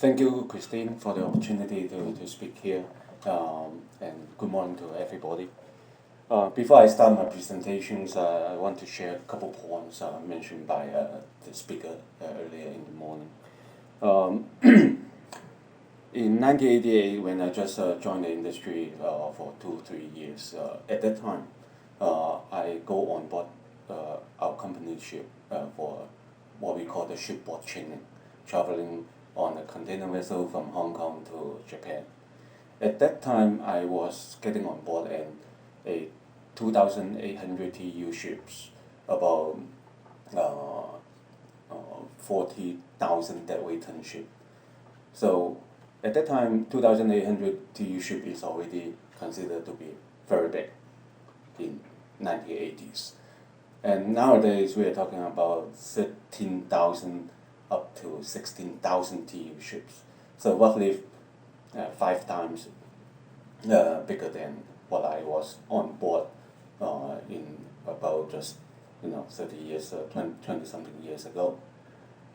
Thank you, Christine, for the opportunity to speak here, and good morning to everybody. Before I start my presentations, I want to share a couple points mentioned by the speaker earlier in the morning. In 1988, when I just joined the industry for 2-3 years, at that time, I go on board our company ship for what we call the shipboard training, traveling on a container vessel from Hong Kong to Japan. At that time, I was getting on board a 2,800 TEU ships, about 40,000 deadweight ton ship. So at that time, 2,800 TEU ship is already considered to be very big in 1980s. And nowadays, we are talking about 13,000 up to 16,000 TEU ships. So roughly 5 times bigger than what I was on board in about just 30 years, 20 something years ago.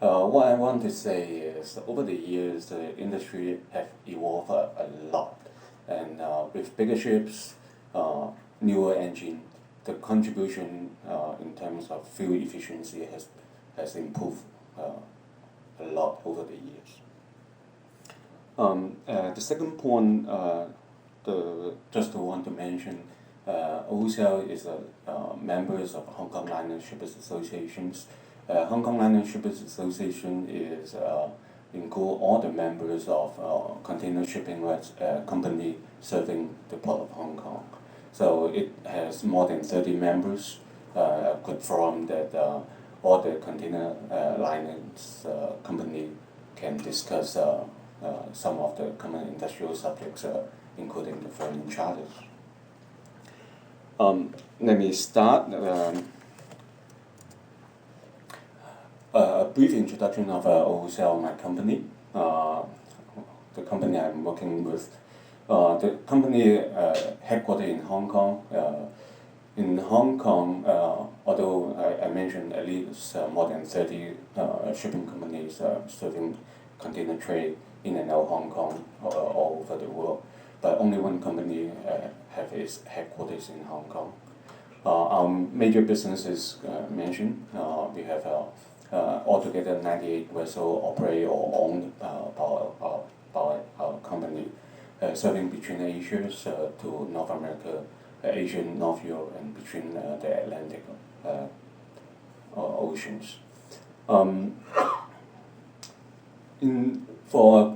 What I want to say is, over the years, the industry have evolved a lot, and with bigger ships, newer engine, the contribution in terms of fuel efficiency has improved a lot over the years. The second point, just to want to mention, OCL is members of Hong Kong Liner Shippers Associations. Hong Kong Liner Shippers Association is include all the members of container shipping company serving the Port of Hong Kong. So it has more than 30 members. Could form that all the container liners company can discuss some of the common industrial subjects, including the foreign charters. Let me start. A brief introduction of OCL, my company, the company I'm working with. The company headquartered in Hong Kong. In Hong Kong, although I mentioned at least more than 30 shipping companies serving container trade in and out of Hong Kong all over the world, but only one company have its headquarters in Hong Kong. Our major businesses mentioned, we have altogether 98 vessels operated or owned by our company, serving between Asia to North America, Asia, North Europe, and between the Atlantic oceans. For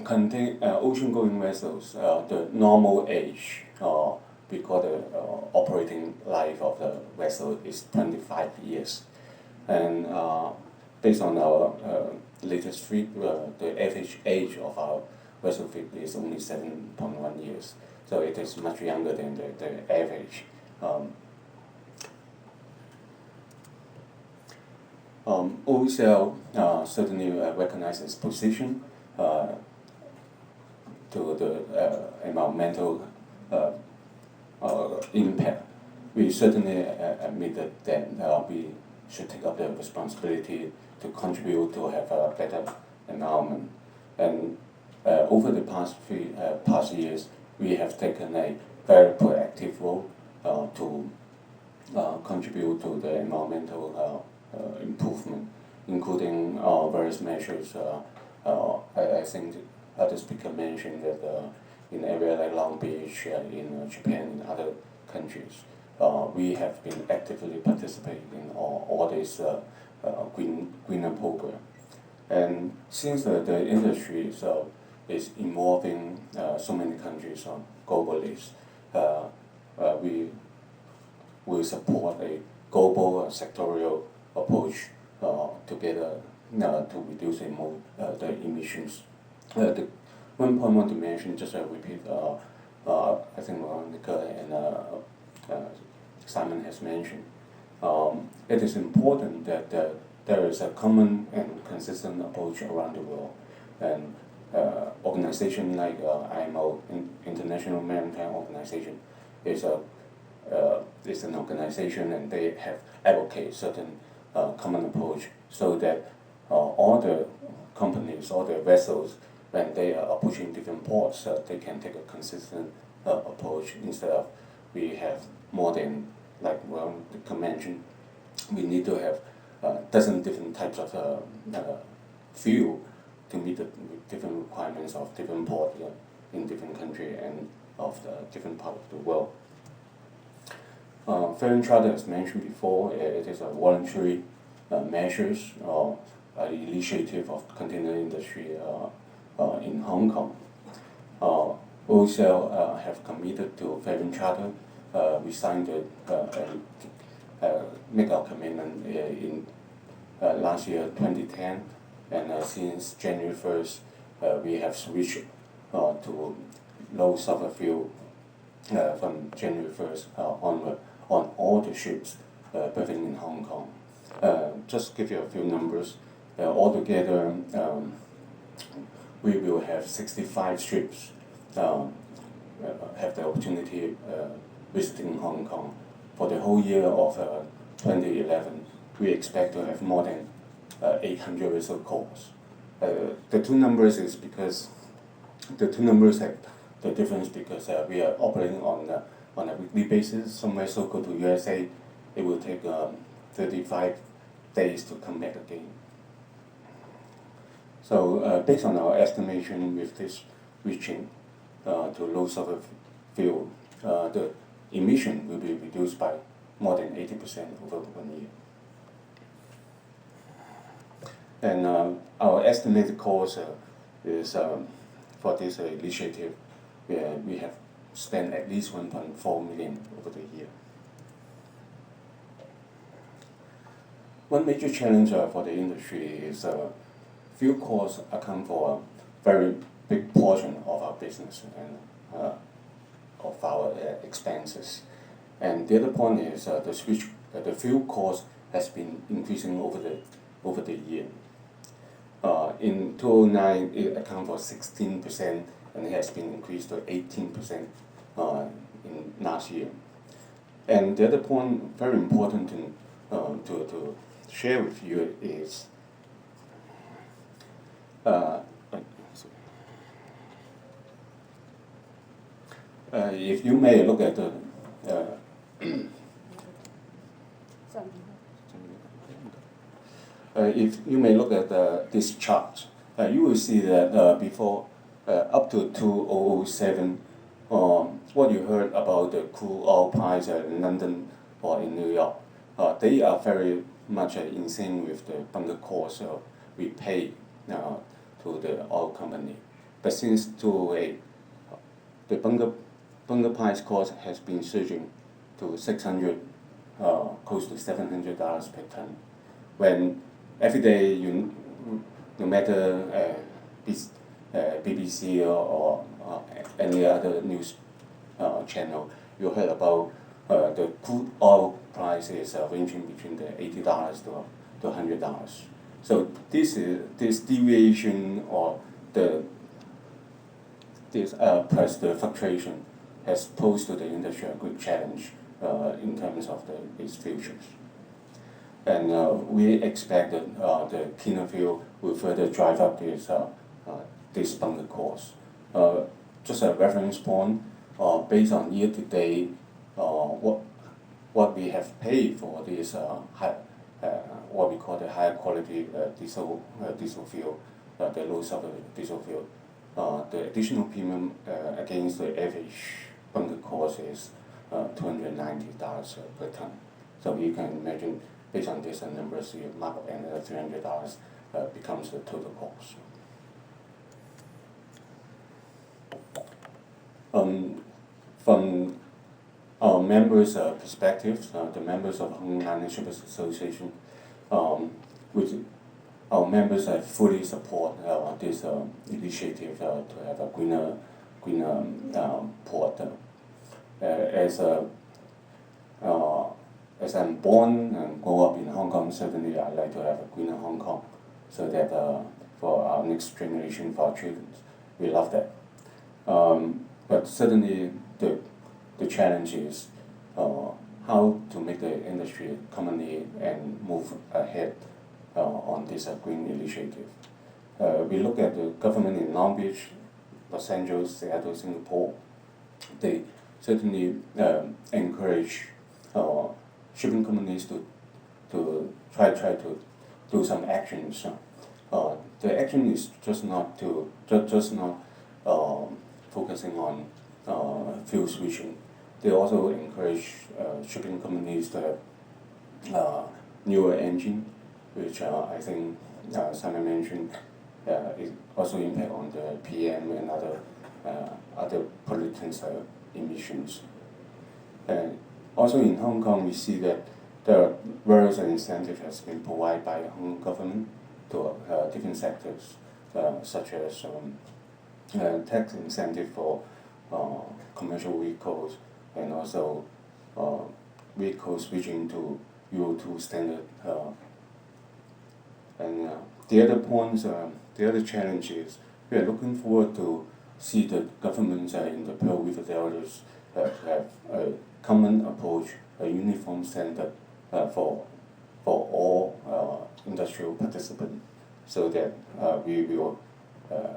ocean-going vessels, the normal age, we call the operating life of the vessel, is 25 years. And based on our latest fleet, the average age of our vessel fleet is only 7.1 years. So it is much younger than the average. OCL certainly recognizes its position to the environmental impact. We certainly admitted that we should take up the responsibility to contribute to have a better environment. And over the past years, we have taken a very proactive role to contribute to the environmental improvement, including various measures. I think the other speaker mentioned that in areas like Long Beach, in Japan, and other countries, we have been actively participating in all this greener program. And since the industry is involving so many countries globally, we will support a global sectorial approach together to reduce the emissions. The one point I want to mention, just to repeat, I think Veronica and Simon has mentioned, it is important that there is a common and consistent approach around the world. And organization like IMO, International Maritime Organization, is an organization, and they have advocated certain common approach so that all the companies, all the vessels when they are approaching different ports, they can take a consistent approach instead of we have more than, like the convention, we need to have dozen different types of fuel to meet the different requirements of different ports in different country and of the different part of the world. Ferry charter, as mentioned before, it is a voluntary measures or initiative of container industry in Hong Kong. Also have committed to ferry charter. We signed it and make our commitment in last year, 2010, and since January 1st, we have switched to low sulfur fuel from January 1st onward on all the ships berthing in Hong Kong. Just give you a few numbers. Altogether, we will have 65 ships have the opportunity visiting Hong Kong. For the whole year of 2011, we expect to have more than 800 vessel calls. The two numbers is because the two numbers have the difference because we are operating on a weekly basis. Some vessel go to USA, it will take 35 days to come back again. So based on our estimation with this reaching to low sulfur fuel, the emission will be reduced by more than 80% over 1 year. And our estimated cost is for this initiative, we have spent at least 1.4 million over the year. One major challenge for the industry is fuel costs account for a very big portion of our business and of our expenses. And the other point is the fuel cost has been increasing over the year. In 2009, it accounted for 16%, and it has been increased to 18% in last year. And the other point, very important to share with you is if you may look at the if you may look at this chart, you will see that before up to 2007, what you heard about the crude oil price in London or in New York, they are very much in sync with the bunker cost we pay to the oil company. But since 2008, the bunker price cost has been surging to 600, close to $700 per ton. When every day, no matter BBC or any other news channel, you heard about the crude oil prices ranging between the $80 to $100. So this deviation or plus the fluctuation has posed to the industry a good challenge in terms of its futures. And we expect that the cleaner fuel will further drive up this bunker cost. Just a reference point, based on year to date, what we have paid for this what we call the higher quality diesel fuel, the low sulfur diesel fuel, the additional premium against the average bunker cost is $290 per ton. So you can imagine, based on these numbers, you mark up another $300 becomes the total cost. From our members' perspective, the members of Hong Kong Line Shippers Association, which our members fully support this initiative to have a greener port. As I'm born and grew up in Hong Kong, certainly I'd like to have a greener Hong Kong, so that for our next generation, for our children, we love that. But certainly the challenge is how to make the industry commonly and move ahead on this green initiative. we look at the government in Long Beach, Los Angeles, Seattle, Singapore. They certainly encourage shipping companies to try to do some actions. The action is just not focusing on fuel switching. They also encourage shipping companies to have newer engine, which I think Simon mentioned, it also impact on the PM and other pollutants emissions. And also in Hong Kong, we see that there are various incentives has been provided by the Hong Kong government to different sectors, such as tax incentive for commercial vehicles and also vehicles switching to Euro 2 standard. And the other points, the other challenge is we are looking forward to see the governments in the Pearl River deltas have a common approach, a uniform standard for all industrial participants, so that we will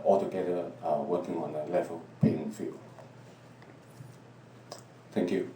all together working on a level playing field. Thank you.